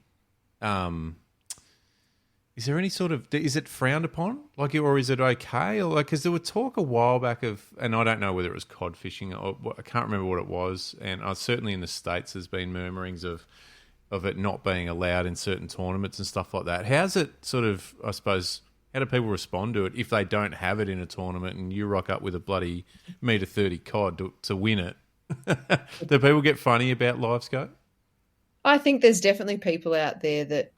is there any sort of, is it frowned upon? Like, or is it okay? Or like, because there were talk a while back of, and I don't know whether it was cod fishing or I can't remember what it was. And certainly in the States, there's been murmurings of it not being allowed in certain tournaments and stuff like that. How's it sort of, I suppose, how do people respond to it if they don't have it in a tournament and you rock up with a bloody metre 30 cod to win it? Do people get funny about live scope? I think there's definitely people out there that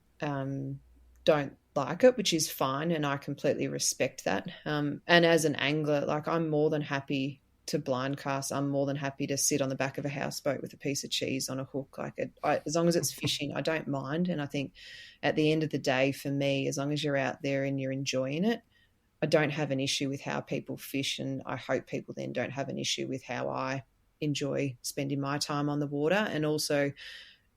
don't like it, which is fine, and I completely respect that. And as an angler, like, I'm more than happy to blind cast. I'm more than happy to sit on the back of a houseboat with a piece of cheese on a hook. Like, as long as it's fishing, I don't mind. And I think at the end of the day, for me, as long as you're out there and you're enjoying it, I don't have an issue with how people fish, and I hope people then don't have an issue with how I enjoy spending my time on the water. And also,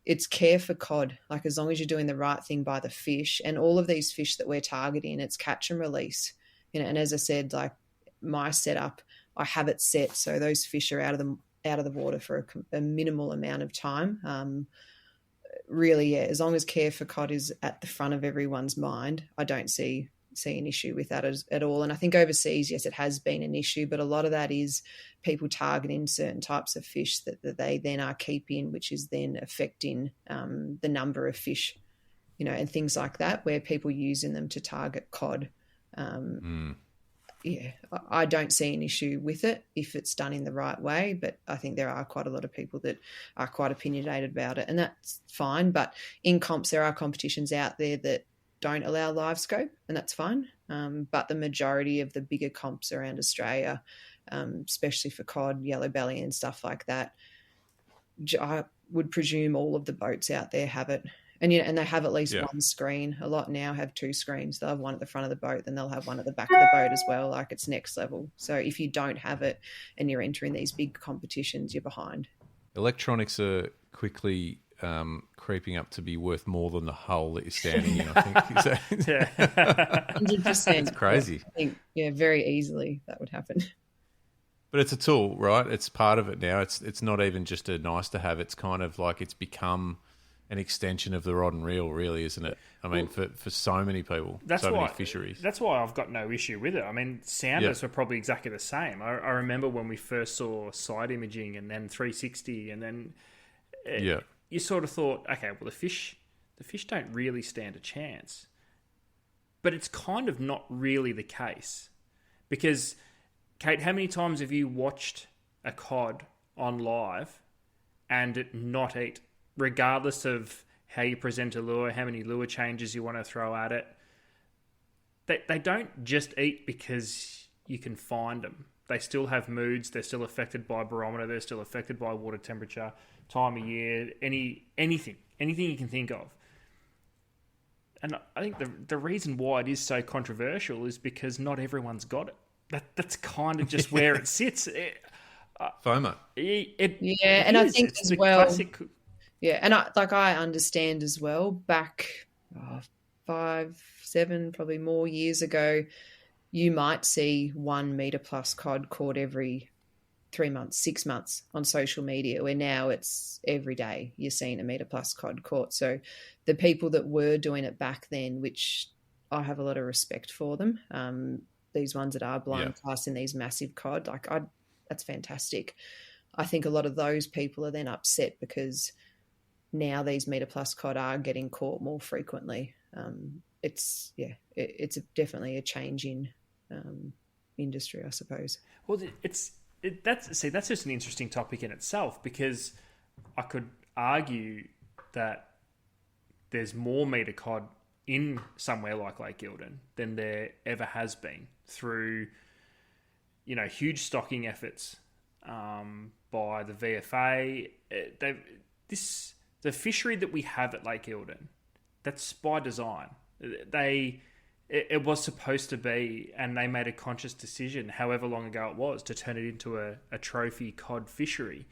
it's care for cod. Like, as long as you're doing the right thing by the fish, and all of these fish that we're targeting, it's catch and release. You know, and as I said, like, my setup, I have it set so those fish are out of the water for a minimal amount of time. Really, yeah, as long as care for cod is at the front of everyone's mind, I don't see an issue with that at all. And I think overseas, yes, it has been an issue, but a lot of that is people targeting certain types of fish that they then are keeping, which is then affecting the number of fish, you know, and things like that, where people using them to target cod. Yeah, I don't see an issue with it if it's done in the right way, but I think there are quite a lot of people that are quite opinionated about it, and that's fine. But in comps, there are competitions out there that don't allow live scope, and that's fine. But the majority of the bigger comps around Australia, especially for cod, yellow belly and stuff like that, I would presume all of the boats out there have it. And, you know, and they have at least one screen. A lot now have two screens. They'll have one at the front of the boat, then they'll have one at the back of the boat as well. Like, it's next level. So if you don't have it and you're entering these big competitions, you're behind. Electronics are quickly creeping up to be worth more than the hull that you're standing in, I think. So, 100%. It's crazy. I think, yeah, very easily that would happen. But it's a tool, right? It's part of it now. It's not even just a nice to have. It's kind of like it's become an extension of the rod and reel, really, isn't it? I mean, for so many people, many fisheries. That's why I've got no issue with it. I mean, sounders were probably exactly the same. I remember when we first saw side imaging and then 360, and then you sort of thought, okay, well, the fish don't really stand a chance. But it's kind of not really the case. Because, Kate, how many times have you watched a cod on live and it not eat? Regardless of how you present a lure, how many lure changes you want to throw at it, they don't just eat because you can find them. They still have moods. They're still affected by barometer. They're still affected by water temperature, time of year, anything you can think of. And I think the reason why it is so controversial is because not everyone's got it. That's kind of just where it sits. FOMO. And I think as well. Classic. Yeah, and I understand as well, back 5, 7, probably more years ago, you might see 1 metre plus cod caught every 3 months, 6 months on social media, where now it's every day you're seeing a metre plus cod caught. So the people that were doing it back then, which I have a lot of respect for them, these ones that are blind casting these massive cod, that's fantastic. I think a lot of those people are then upset because now these metre plus cod are getting caught more frequently. It's definitely a changing industry, I suppose. Well, that's just an interesting topic in itself, because I could argue that there's more metre cod in somewhere like Lake Eildon than there ever has been through, huge stocking efforts by the VFA. The fishery that we have at Lake Eildon, that's by design. It was supposed to be, and they made a conscious decision, however long ago it was, to turn it into a trophy cod fishery.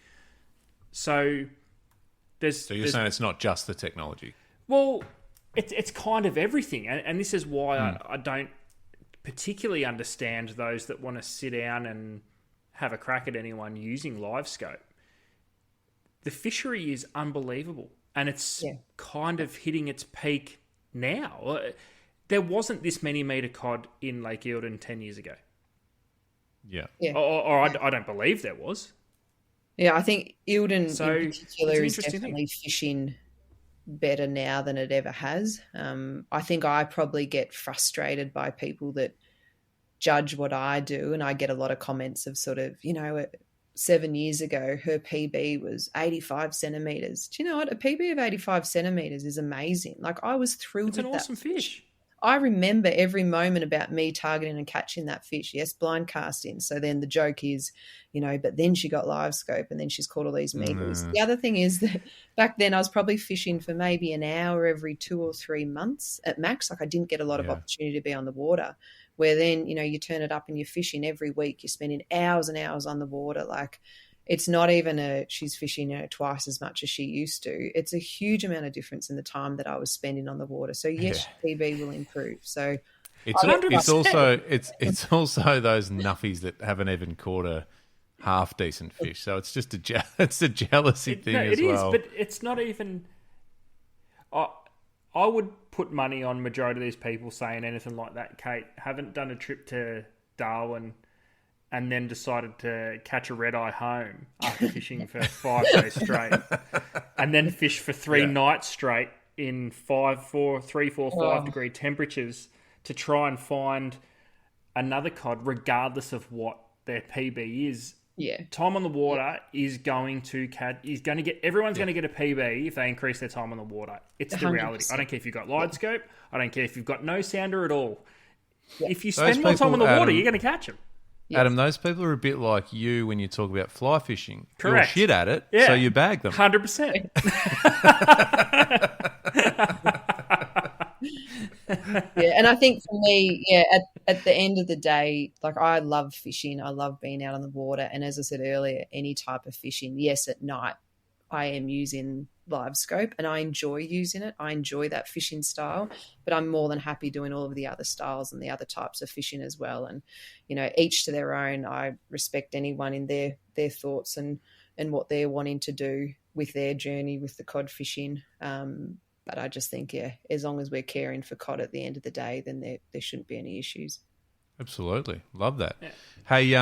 So you're saying it's not just the technology? Well, it's kind of everything, and this is why I don't particularly understand those that want to sit down and have a crack at anyone using live scope. The fishery is unbelievable, and it's kind of hitting its peak now. there wasn't this many metre cod in Lake Eildon 10 years ago. Yeah. Or I don't believe there was. Yeah, I think Eildon in particular is thing. definitely fishing better now than it ever has. I think I probably get frustrated by people that judge what I do, and I get a lot of comments of sort of, 7 years ago, her PB was 85 centimetres. Do you know what? A PB of 85 centimetres is amazing. Like, I was thrilled with that. It's an awesome fish. I remember every moment about me targeting and catching that fish. Yes, blind casting. So then the joke is, but then she got live scope and then she's caught all these meagles. The other thing is that back then I was probably fishing for maybe an hour every 2 or 3 months at max. Like, I didn't get a lot of opportunity to be on the water, where then, you turn it up and you're fishing every week. You're spending hours and hours on the water. Like, it's not even she's fishing twice as much as she used to. It's a huge amount of difference in the time that I was spending on the water. So yes, PB will improve. So it's also those nuffies that haven't even caught a half decent fish. So it's just it's a jealousy thing as well. It is, but it's not even. I would put money on majority of these people saying anything like that. Kate, haven't done a trip to Darwin and then decided to catch a red-eye home after fishing for 5 days straight, and then fish for 3 nights straight in 5 degree temperatures to try and find another cod, regardless of what their PB is. Yeah, time on the water is going to everyone's going to get a PB if they increase their time on the water. It's 100%. The reality. I don't care if you've got live scope. I don't care if you've got no sounder at all. Yeah. If you spend more time on the water, you're going to catch them. Yes. Adam, those people are a bit like you when you talk about fly fishing. Correct. You're shit at it, so you bag them. 100%. Yeah, and I think for me, at the end of the day, like, I love fishing. I love being out on the water. And as I said earlier, any type of fishing, yes, at night, I am using live scope and I enjoy using it. I enjoy that fishing style, but I'm more than happy doing all of the other styles and the other types of fishing as well. And, each to their own. I respect anyone in their thoughts and what they're wanting to do with their journey with the cod fishing. But I just think, as long as we're caring for cod at the end of the day, then there shouldn't be any issues. Absolutely. Love that. Yeah. Hey,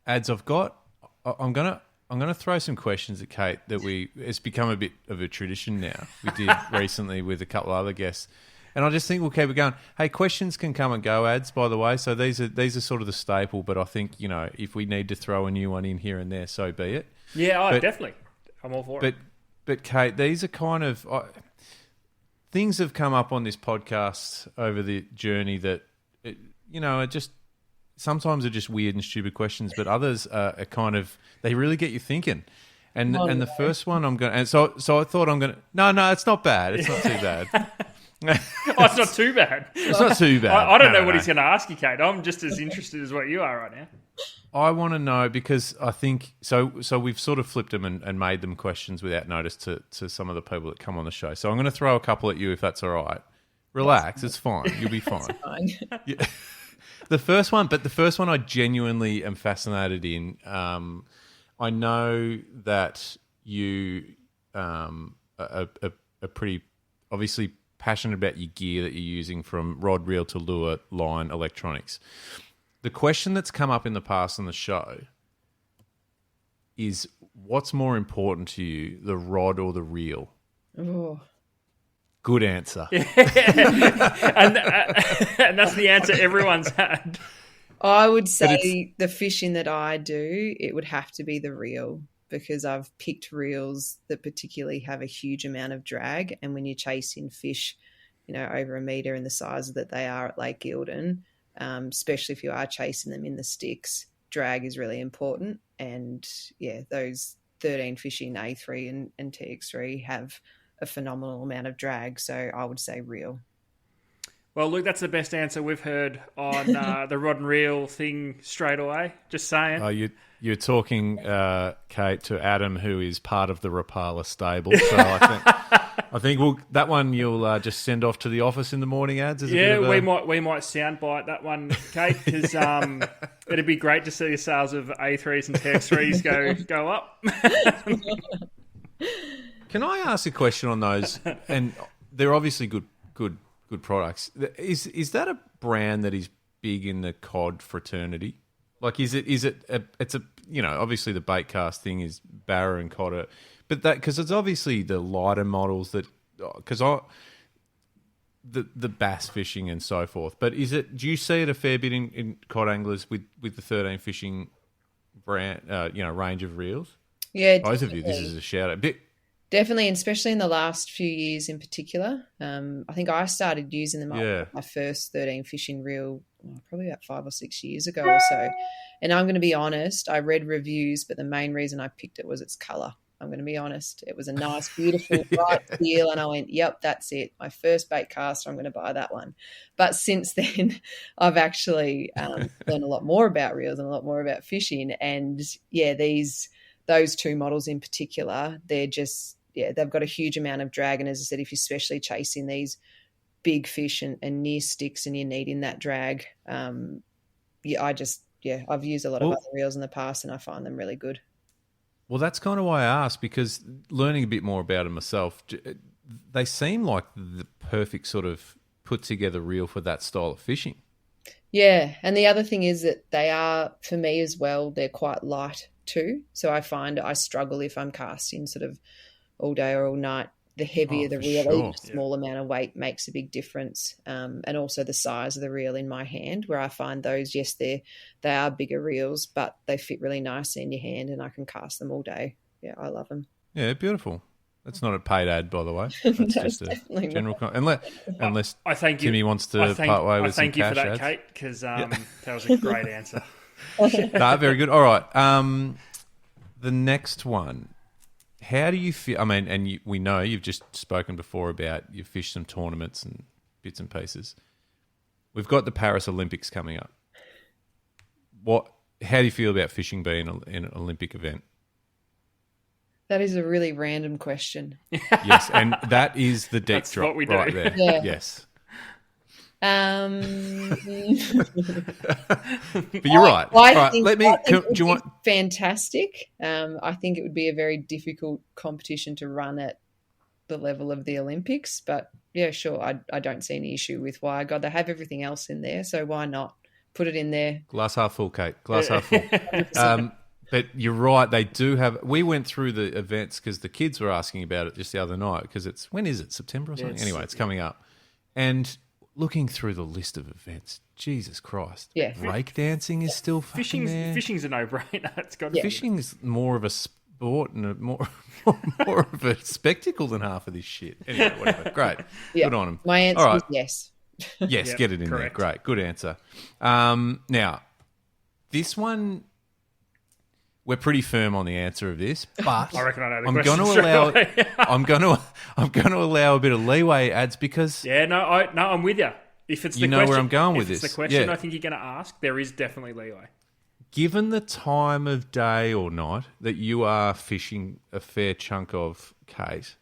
Ads, I'm gonna throw some questions at Kate it's become a bit of a tradition now. We did recently with a couple of other guests. And I just think we'll keep it going. Hey, questions can come and go, Ads, by the way. So these are sort of the staple, but I think, if we need to throw a new one in here and there, so be it. Yeah, definitely. I'm all for it. But Kate, these are kind of things have come up on this podcast over the journey that, are just sometimes are just weird and stupid questions, but others are kind of, they really get you thinking. And the first one I'm going to, and so I thought I'm going to, no, it's not bad. It's not too bad. It's not too bad. It's not too bad. I don't know what he's going to ask you, Kate. I'm just as interested as what you are right now. I want to know because I think, so we've sort of flipped them and made them questions without notice to some of the people that come on the show. So I'm going to throw a couple at you if that's all right. Relax, it's fine. You'll be fine. Yeah. The first one I genuinely am fascinated in. I know that you are pretty obviously passionate about your gear that you're using, from rod, reel to lure, line, electronics. The question that's come up in the past on the show is, what's more important to you, the rod or the reel? Oh. Good answer. and that's the answer everyone's had. I would say the fishing that I do, it would have to be the reel, because I've picked reels that particularly have a huge amount of drag. And when you're chasing fish, over a metre in the size that they are at Lake Eildon, especially if you are chasing them in the sticks, drag is really important. And those 13 fishing A3 and TX3 have a phenomenal amount of drag. So I would say reel. Well, Luke, that's the best answer we've heard on the rod and reel thing straight away. Just saying. You're talking, Kate, to Adam, who is part of the Rapala stable. So I think that one you'll just send off to the office in the morning, Ads. We might soundbite that one, Kate, because it'd be great to see the sales of A3s and TX3s go up. Can I ask a question on those? And they're obviously good good products. Is that a brand that is big in the cod fraternity? Like, it's a obviously the bait cast thing is Barra and Cotter, but that, because it's obviously the lighter models that, the bass fishing and so forth. But do you see it a fair bit in cod anglers with the 13 fishing brand, range of reels? Yeah, both definitely. of you. This is a shout out. Definitely, and especially in the last few years in particular. I think I started using them my first 13 fishing reel probably about 5 or 6 years ago or so. And I'm going to be honest, I read reviews, but the main reason I picked it was its colour. I'm going to be honest. It was a nice, beautiful, bright teal, and I went, yep, that's it. My first bait cast, I'm going to buy that one. But since then, I've actually learned a lot more about reels and a lot more about fishing. And, those two models in particular, they're just, they've got a huge amount of drag. And as I said, if you're especially chasing these big fish and near sticks and you're needing that drag, I've used a lot of other reels in the past and I find them really good. Well, that's kind of why I asked, because learning a bit more about them myself, they seem like the perfect sort of put together reel for that style of fishing. Yeah, and the other thing is that they are, for me as well, they're quite light too. So I find I struggle if I'm casting sort of all day or all night. The heavier the reel, even a small amount of weight makes a big difference. And also the size of the reel in my hand, where I find those, they are bigger reels, but they fit really nicely in your hand and I can cast them all day. Yeah, I love them. Yeah, beautiful. That's not a paid ad, by the way. That's just a general unless I thank Timmy you. wants to part way with some cash ads. I thank you for that, Kate, because that was a great answer. No, very good. All right. The next one. How do you feel? I mean, and we know you've just spoken before about you've fished some tournaments and bits and pieces. We've got the Paris Olympics coming up. How do you feel about fishing being in an Olympic event? That is a really random question. Yes, and that is the deep drop what we do. right there. Yeah. Yes. But you're right. I think fantastic. I think it would be a very difficult competition to run at the level of the Olympics. But yeah, sure. I don't see any issue with why. God, they have everything else in there, so why not put it in there? Glass half full, Kate. Glass half full. But you're right. They do have. We went through the events because the kids were asking about it just the other night. Because when is it? September or something? Anyway, it's coming up, and looking through the list of events, Jesus Christ. Yeah. Breakdancing is still fucking there. Fishing's a no-brainer. It's got Fishing's more of a sport and more of a spectacle than half of this shit. Anyway, whatever. Great. Yeah. Good on them. My answer is yes. Yes, get it in correct. there. Great. Good answer. Now, this one, we're pretty firm on the answer of this, but I reckon I know the I'm question. I'm going to allow a bit of leeway, ads, because I'm with you. If it's the know question, where I'm going with if this. It's the question Yeah. I think you're going to ask. There is definitely leeway. Given the time of day or night that you are fishing a fair chunk of, Kate,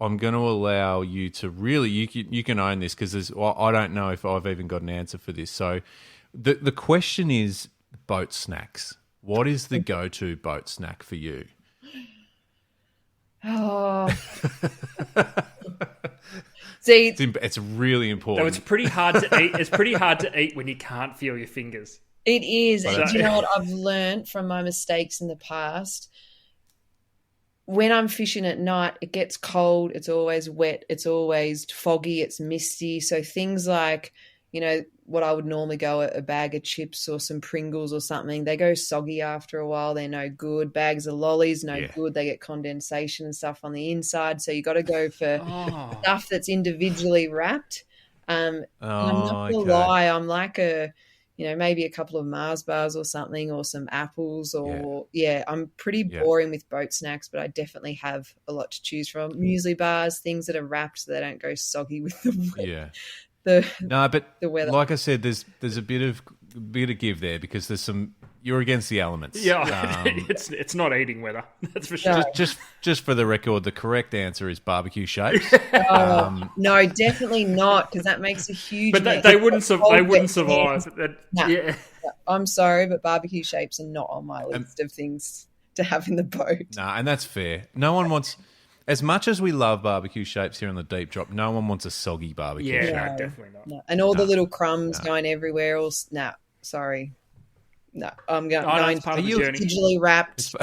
I'm going to allow you to really you can own this, because I don't know if I've even got an answer for this. So the question is boat snacks. What is the go-to boat snack for you? Oh. See, It's really important. So it's pretty hard to eat. It's pretty hard to eat when you can't feel your fingers. it is. And do you know what I've learned from my mistakes in the past? When I'm fishing at night, it gets cold. It's always wet. It's always foggy. It's misty. So things like, what I would normally go a bag of chips or some Pringles or something, they go soggy after a while. They're no good. Bags of lollies, no good. They get condensation and stuff on the inside. So you got to go for stuff that's individually wrapped. I'm not going to lie. I'm like maybe a couple of Mars bars or something, or some apples, or I'm pretty boring with boat snacks, but I definitely have a lot to choose from. Muesli bars, things that are wrapped so they don't go soggy with the wet. Yeah. The weather. Like I said, there's a bit of give there, because there's some, you're against the elements. Yeah, it's not eating weather, that's for sure. Just for the record, the correct answer is barbecue shapes. No, definitely not, because that makes a huge. But they wouldn't survive. Yeah, I'm sorry, but barbecue shapes are not on my list of things to have in the boat. And that's fair. No one wants. as much as we love barbecue shapes here on the Deep Drop, no one wants a soggy barbecue shape. Yeah, definitely not. No. And all the little crumbs going everywhere. Sorry. No, I'm going part of the journey. digitally wrapped.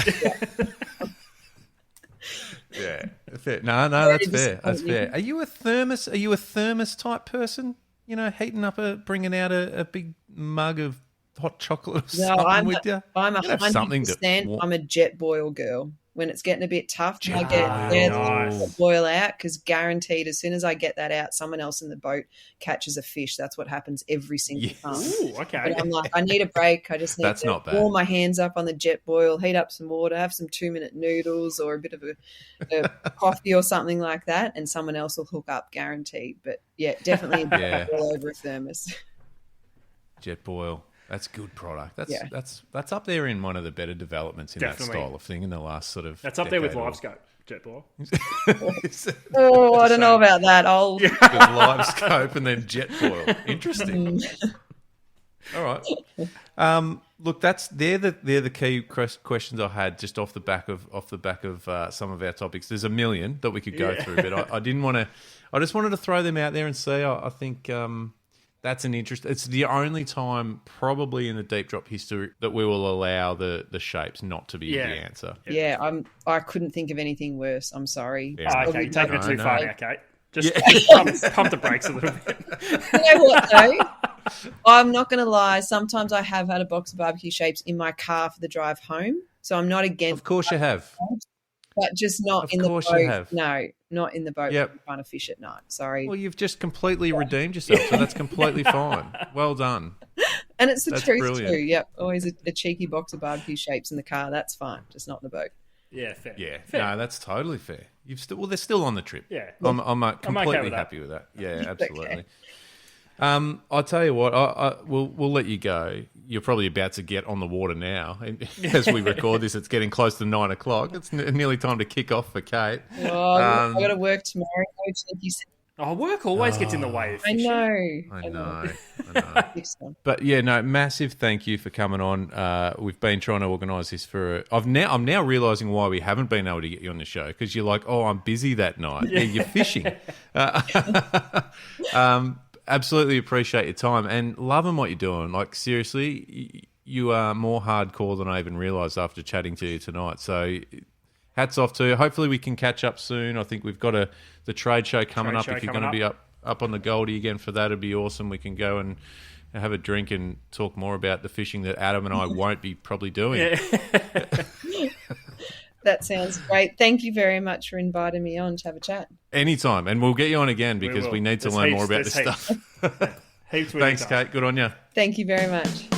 Yeah, fair. No, that's fair. That's fair. Are you a thermos type person? You know, bringing out a big mug of hot chocolate or something with you? I'm 100%. I'm a jet boil girl. When it's getting a bit tough, I get boil out, because guaranteed as soon as I get that out, someone else in the boat catches a fish. That's what happens every single time. Ooh, okay. But I'm like, I need a break. I just need to warm my hands up on the jet boil, heat up some water, have some 2-minute noodles or a bit of a coffee or something like that, and someone else will hook up, guaranteed. But yeah, definitely all over a thermos. Jet boil. That's good product. That's up there in one of the better developments in that style of thing in the last sort of. That's up there with LiveScope, jet boil. I don't know about that. Old with LiveScope and then jet boil. Interesting. All right. Look, they're the key questions I had just off the back of some of our topics. There's a million that we could go through, but I didn't want to. I just wanted to throw them out there and see. I think. That's an interest. It's the only time probably in the Deep Drop history that we will allow the shapes not to be the answer. Yeah, I couldn't think of anything worse. I'm sorry. Yeah. Okay, you're taking it too far now, Kate. Just pump the brakes a little bit. You know what, though? I'm not going to lie. Sometimes I have had a box of barbecue shapes in my car for the drive home. So I'm not against. Of course you have. But just not in the boat. You have. No, not in the boat. Yep. Trying to fish at night. Sorry. Well, you've just completely redeemed yourself, so that's completely fine. Well done. And it's the truth too. Yep. Always a cheeky box of barbecue shapes in the car. That's fine. Just not in the boat. Yeah, fair. Yeah, fair. No, that's totally fair. They're still on the trip. Yeah, I'm completely happy with that. Yeah, absolutely. I'll tell you what. We'll let you go. You're probably about to get on the water now. As we record this, it's getting close to 9 o'clock. It's nearly time to kick off for Kate. Oh, I've got to work tomorrow. Work always gets in the way of fishing. I know. But yeah, no, massive thank you for coming on. We've been trying to organise this I'm now realising why we haven't been able to get you on the show, because you're like, oh, I'm busy that night. Yeah, you're fishing. Absolutely appreciate your time and loving what you're doing. Like, seriously, you are more hardcore than I even realised after chatting to you tonight. So hats off to you. Hopefully we can catch up soon. I think we've got the trade show coming up. If you're going to be up on the Goldie again for that, it'd be awesome. We can go and have a drink and talk more about the fishing that Adam and I won't be probably doing. Yeah. That sounds great. Thank you very much for inviting me on to have a chat. Anytime. And we'll get you on again because we need to learn more about this stuff. Heaps Thanks, Kate. Good on you. Thank you very much.